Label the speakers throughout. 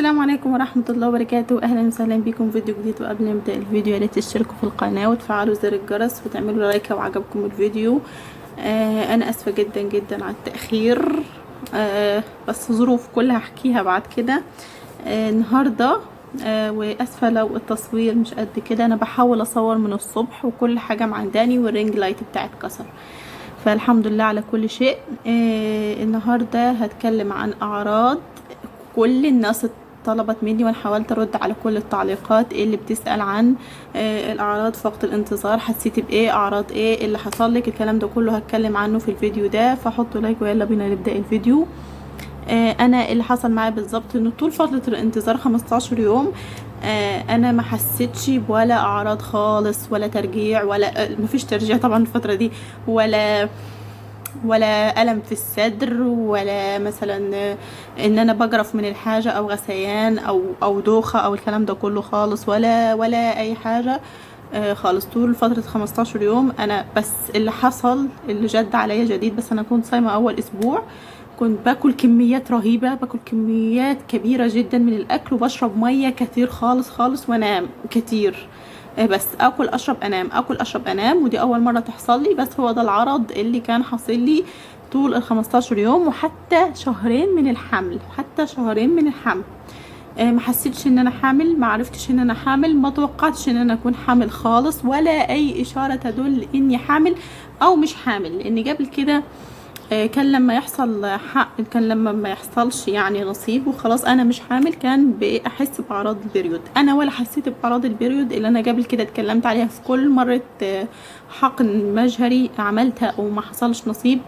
Speaker 1: السلام عليكم ورحمة الله وبركاته. اهلا وسهلا بكم فيديو جديد. وقبل ما نبدأ الفيديو يا ريت تشتركوا في القناة وتفعلوا زر الجرس وتعملوا لايك لو عجبكم الفيديو. انا اسفة جدا جدا على التأخير، بس ظروف كلها هحكيها بعد كده. النهاردة واسفة لو التصوير مش قد كده، انا بحاول اصور من الصبح وكل حاجة معنداني والرينج لايت بتاعي اتكسر، فالحمد لله على كل شيء. النهاردة هتكلم عن اعراض كل الناس طلبت مني، وانا حاولت ارد على كل التعليقات اللي بتسأل عن الاعراض في وقت الانتظار. حسيتي بايه؟ اعراض ايه اللي حصل لك؟ الكلام ده كله هتكلم عنه في الفيديو ده، فحطوا لايك ويلا بينا نبدأ الفيديو. انا اللي حصل معايا بالظبط انه طول فترة الانتظار 15 يوم انا ما حسيتش بولا اعراض خالص، ولا ترجيع، ولا مفيش ترجيع طبعا الفترة دي، ولا ألم في الصدر، ولا مثلا ان انا بجرف من الحاجة او غثيان او دوخة او الكلام ده كله خالص، ولا اي حاجة خالص طول فترة 15 يوم. انا بس اللي حصل اللي جد عليا جديد، بس انا كنت صايمة اول اسبوع، كنت باكل كميات رهيبة، باكل كميات كبيرة جدا من الاكل، وبشرب مية كتير خالص خالص وانام كتير. بس اكل اشرب انام، اكل اشرب انام، ودي اول مره تحصل لي. بس هو ده العرض اللي كان حاصل لي طول ال 15 يوم، وحتى شهرين من الحمل، حتى شهرين من الحمل ما حسيتش ان انا حامل، ما عرفتش ان انا حامل، ما توقعتش ان انا اكون حامل خالص، ولا اي اشاره تدل اني حامل او مش حامل. لان قبل كده كان لما يحصل حق، كان لما ما يحصلش يعني نصيب وخلاص انا مش حامل، كان بحس باعراض البريود. انا ولا حسيت باعراض البريود اللي انا قبل كده اتكلمت عليها في كل مره حقن مجهري عملتها وما حصلش نصيب،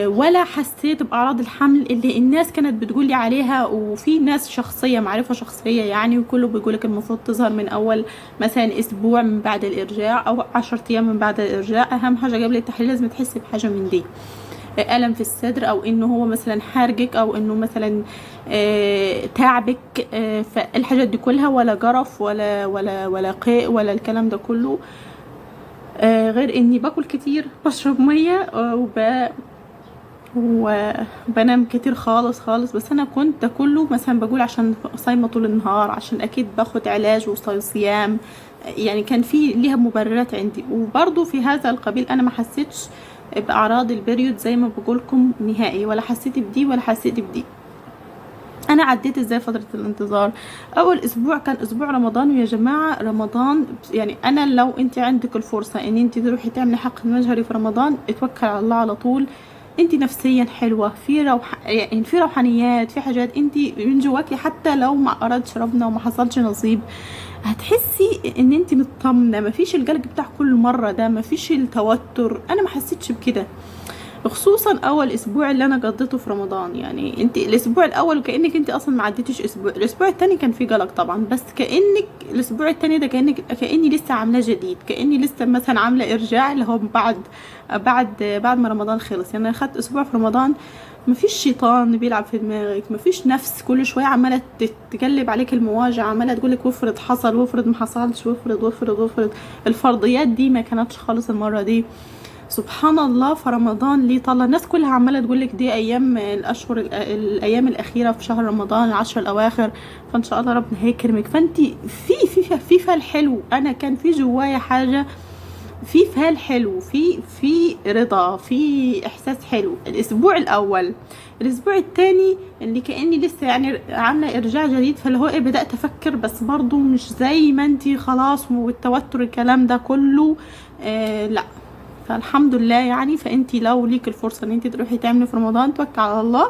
Speaker 1: ولا حسيت باعراض الحمل اللي الناس كانت بتقولي عليها. وفي ناس شخصيه، معرفه شخصيه يعني، وكله بيقولك المفروض تظهر من اول مثلا اسبوع من بعد الارجاع او 10 ايام من بعد الارجاع. اهم حاجه قبل التحليل لازم تحسي بحاجه من دي، ألم في الصدر، أو إنه هو مثلا حارجك، أو إنه مثلا تعبك، فالحاجات دي كلها، ولا جرف ولا قيء ولا الكلام ده كله. غير إني باكل كتير، بشرب مية، وبنام كتير خالص خالص. بس أنا كنت ده كله مثلا بقول عشان صايمة طول النهار، عشان أكيد باخد علاج وصيام، يعني كان في ليها مبررات عندي. وبرضو في هذا القبيل أنا ما حسيتش باعراض البريود زي ما بقولكم نهائي، ولا حسيت بدي ولا حسيت بدي. انا عديت ازاي فتره الانتظار؟ اول اسبوع كان اسبوع رمضان، ويا جماعه رمضان يعني انا لو انت عندك الفرصه ان انت تروحي تعملي حقن مجهري في رمضان، اتوكل على الله على طول. انت نفسيا حلوه، في يعني في روحانيات، في حاجات انت من جواكي، حتى لو ما ارادش ربنا وما حصلش نصيب هتحسي ان انت مطمنه، مفيش القلق بتاع كل مره ده، مفيش التوتر. انا ما حسيتش بكده، خصوصا اول اسبوع اللي انا قضيته في رمضان. يعني انت الاسبوع الاول وكانك انت اصلا ما عديتش اسبوع، الاسبوع الثاني كان فيه قلق طبعا، بس كانك الاسبوع الثاني ده كاني لسه عامله جديد، كاني لسه مثلا عامله ارجاع اللي هو بعد ما رمضان خلص. يعني انا اخدت اسبوع في رمضان، مفيش شيطان بيلعب في دماغك، مفيش نفس كل شويه عماله تقلب عليك المواجع، عماله تقولك وافرض حصل، وافرض ما حصلش، وافرض. الفرضيات دي ما كانتش خالص المره دي، سبحان الله. في رمضان ليه طلع الناس كلها عماله تقول لك دي ايام الاشهر، الايام الاخيره في شهر رمضان، العشر الاواخر، فان شاء الله ربنا هيكرمك. فانت في فال حلو، انا كان في جوايا حاجه، في فال حلو، في رضا، في احساس حلو الاسبوع الاول. الاسبوع الثاني اللي كاني لسه يعني عامله ارجاع جديد، فاللي هو بدات افكر، بس برضو مش زي ما انتي خلاص، والتوتر الكلام ده كله لا. فالحمد لله يعني. فانتي لو ليك الفرصه ان انتي تروحي تعملي في رمضان، توكل على الله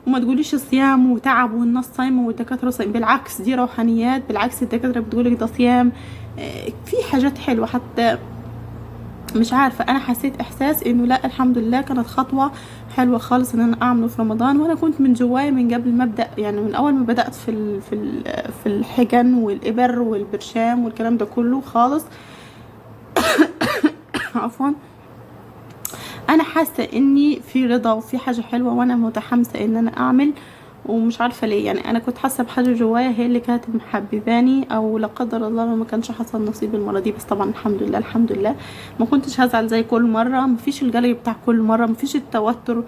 Speaker 1: وما تقوليش صيام وتعب والناس صايمه والدكاتره صايمه، بالعكس دي روحانيات، بالعكس الدكاتره بتقولك ده صيام. في حاجات حلوه، حتى مش عارفه انا حسيت احساس انه لا الحمد لله كانت خطوه حلوه خالص ان انا اعمله في رمضان. وانا كنت من جوايا من قبل ما ابدا، يعني من اول ما بدات في الحقن والابر والبرشام والكلام ده كله خالص عفوا، انا حاسه اني في رضا وفي حاجه حلوه، وانا متحمسه ان انا اعمل. ومش عارفه ليه، يعني انا كنت حاسه بحاجه جوايا هي اللي كانت محبباني، او لا قدر الله لو ما كانش حصل نصيب المره دي. بس طبعا الحمد لله الحمد لله، ما كنتش هزعل زي كل مره، مفيش الجلي بتاع كل مره، مفيش التوتر.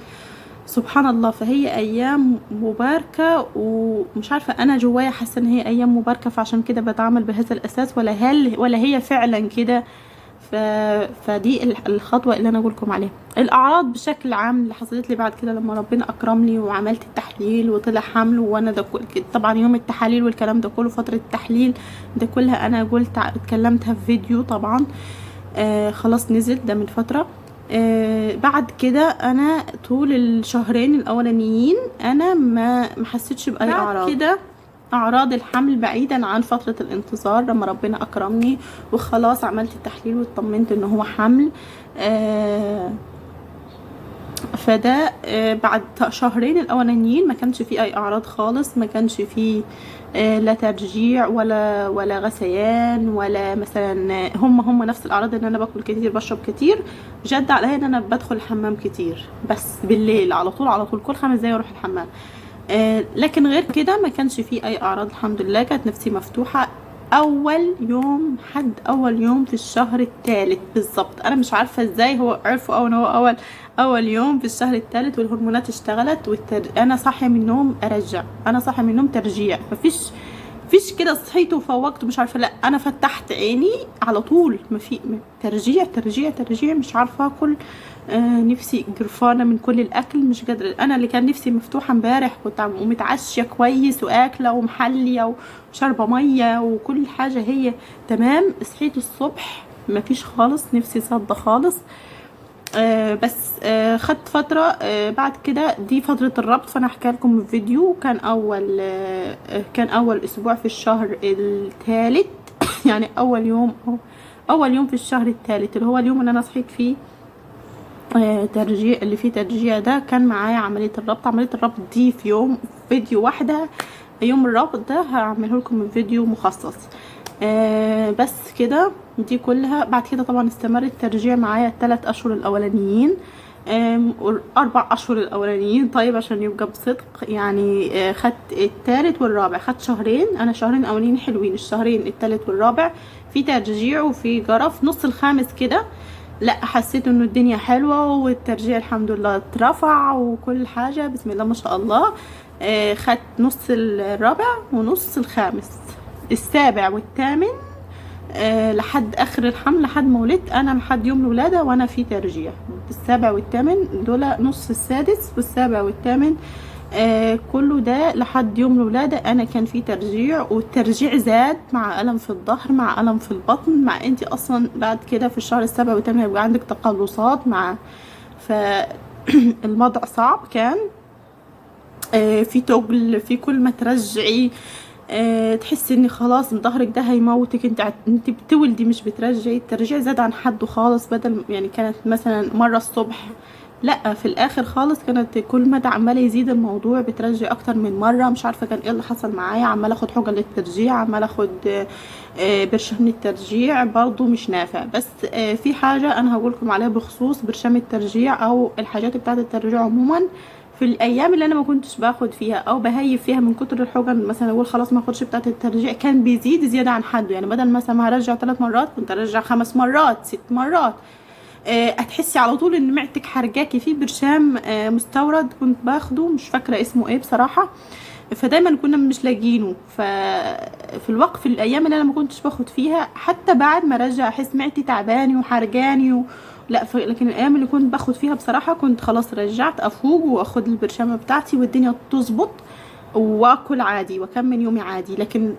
Speaker 1: سبحان الله. فهي ايام مباركة، ومش عارفة انا جوايا حاسة ان هي ايام مباركة، فعشان كده بتعامل بهذا الاساس، ولا هي فعلا كده. ف... فدي الخطوة اللي انا اقولكم عليها. الاعراض بشكل عام اللي حصلت لي بعد كده لما ربنا اكرمني وعملت التحليل وطلع حمل، وانا ده طبعا يوم التحاليل والكلام ده كله، فترة التحليل ده كلها انا اتكلمتها في فيديو طبعا. خلاص نزل ده من فترة. بعد كده انا طول الشهرين الاولانيين انا ما حسيتش باي اعراض. كده اعراض الحمل بعيدا عن فترة الانتظار لما ربنا اكرمني وخلاص عملت التحليل واطمنت ان هو حمل. فده بعد شهرين الاولانيين ما كانش فيه اي اعراض خالص، ما كانش فيه لا ترجيع ولا غثيان، ولا مثلا هم نفس الاعراض، ان انا باكل كتير بشرب كتير. جد عليا ان انا بدخل الحمام كتير، بس بالليل على طول كل 5 دقايق اروح الحمام. لكن غير كده ما كانش فيه اي اعراض الحمد لله. كانت نفسي مفتوحة اول يوم في الشهر الثالث بالظبط. انا مش عارفه ازاي هو عرفوا ان هو اول يوم في الشهر الثالث والهرمونات اشتغلت انا صاحيه من النوم انا صاحيه من النوم ترجيع. فيش كده صحيت وفوقت مش عارفه، لا انا فتحت عيني على طول ما في ترجيع مش عارفه اكل. نفسي جرفانه من كل الاكل، مش قادره. انا اللي كان نفسي مفتوحه امبارح كنت متعشيه كويس واكله ومحليه وشاربه ميه وكل حاجه هي تمام. صحيت الصبح ما فيش خالص، نفسي صدى خالص. بس خدت فترة بعد كده، دي فترة الربط. فانا هحكي لكم الفيديو. كان اول اسبوع في الشهر الثالث يعني اول يوم في الشهر الثالث اللي هو اليوم اللي انا صحيت فيه ترجيع، اللي فيه ترجيع ده كان معايا عملية الربط دي في فيديو واحدة. يوم الربط ده هعمله لكم من فيديو مخصص. بس كده دي كلها. بعد كده طبعا استمر الترجيع معايا 3 اشهر الاولانيين، 4 اشهر الاولانيين. طيب عشان يبقى بصدق يعني خدت الثالث والرابع، خدت شهرين. انا شهرين اولانيين حلوين، الشهرين الثالث والرابع في ترجيع وفي جرف. نص الخامس كده لا، حسيت انه الدنيا حلوة والترجيع الحمد لله اترفع وكل حاجة بسم الله ما شاء الله. خدت نص الرابع ونص الخامس، السابع والثامن لحد اخر الحمل، لحد ما ولدت انا، لحد يوم الولاده وانا في ترجيع. السابع والثامن دول، نص السادس والسابع والثامن كله ده لحد يوم الولاده انا كان في ترجيع. والترجيع زاد مع الم في الظهر مع الم في البطن، مع انتي اصلا بعد كده في الشهر السابع والثامن هيبقى عندك تقلصات مع فالوضع صعب كان. في تقل، في كل ما ترجعي تحسي ان خلاص ظهرك ده هيموتك. انت بتولدي مش بترجعي. الترجيع زاد عن حده خالص، بدل يعني كانت مثلا مره الصبح، لا في الاخر خالص كانت كل مدى عماله يزيد الموضوع، بترجع اكتر من مره. مش عارفه كان ايه اللي حصل معايا، عماله اخد حقن للترجيع، عماله اخد برشام الترجيع برضو مش نافع. بس في حاجه انا هقولكم عليها بخصوص برشام الترجيع او الحاجات بتاعه الترجيع عموما. في الايام اللي انا ما كنتش باخد فيها او بهيب فيها من كتر الحقن، مثلا اقول خلاص ما اخدش بتاعه الترجيع، كان بيزيد زياده عن حده. يعني بدل مثلا ما هرجع 3 مرات كنت ارجع 5 مرات 6 مرات. هتحسي على طول ان معدتك حرجاكي. في برشام مستورد كنت باخده مش فاكره اسمه ايه بصراحه، فدايما كنا مش لاقيينه. في الوقت في الايام اللي انا ما كنتش باخد فيها، حتى بعد ما ارجع احس معدتي تعباني وحرجاني لا. لكن الايام اللي كنت باخد فيها بصراحه كنت خلاص رجعت افوق واخد البرشامه بتاعتي والدنيا تظبط واكل عادي واكمل يومي عادي. لكن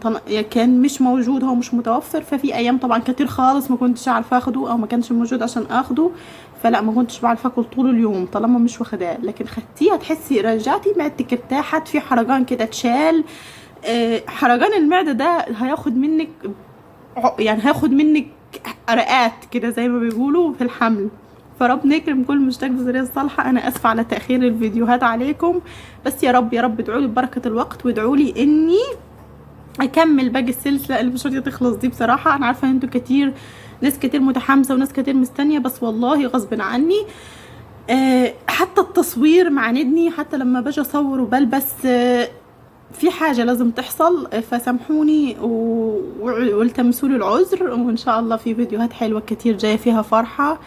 Speaker 1: كان مش موجود، هو مش متوفر. ففي ايام طبعا كتير خالص ما كنتش عارفه اخده او ما كانش موجود عشان اخده، فلا ما كنتش بعرف اكل طول اليوم طالما مش واخداه. لكن خدتيه هتحسي رجعتي معدتك ارتاحت، في حرجان كده اتشال. حرجان المعده ده هياخد منك رقات كده زي ما بيقولوا في الحمل. فربنا يكرم كل مشتاق بذرية الصالحة. انا اسفة على تأخير الفيديوهات عليكم، بس يا رب ادعوا لي ببركة الوقت، وادعوا لي اني اكمل باقي السلسلة اللي مش راضية تخلص دي. بصراحة انا عارفة ان انتوا ناس كتير متحمسة وناس كتير مستنية، بس والله غصب عني حتى التصوير معاندني. حتى لما باجي اصور وبلبس في حاجة لازم تحصل، فسامحوني والتمسوا لي العذر. وان شاء الله في فيديوهات حلوة كتير جاية فيها فرحة.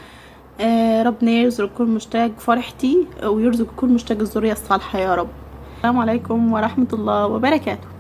Speaker 1: ربنا يرزق كل مشتاق فرحتي ويرزق كل مشتاق الذرية الصالحة يا رب. السلام عليكم ورحمة الله وبركاته.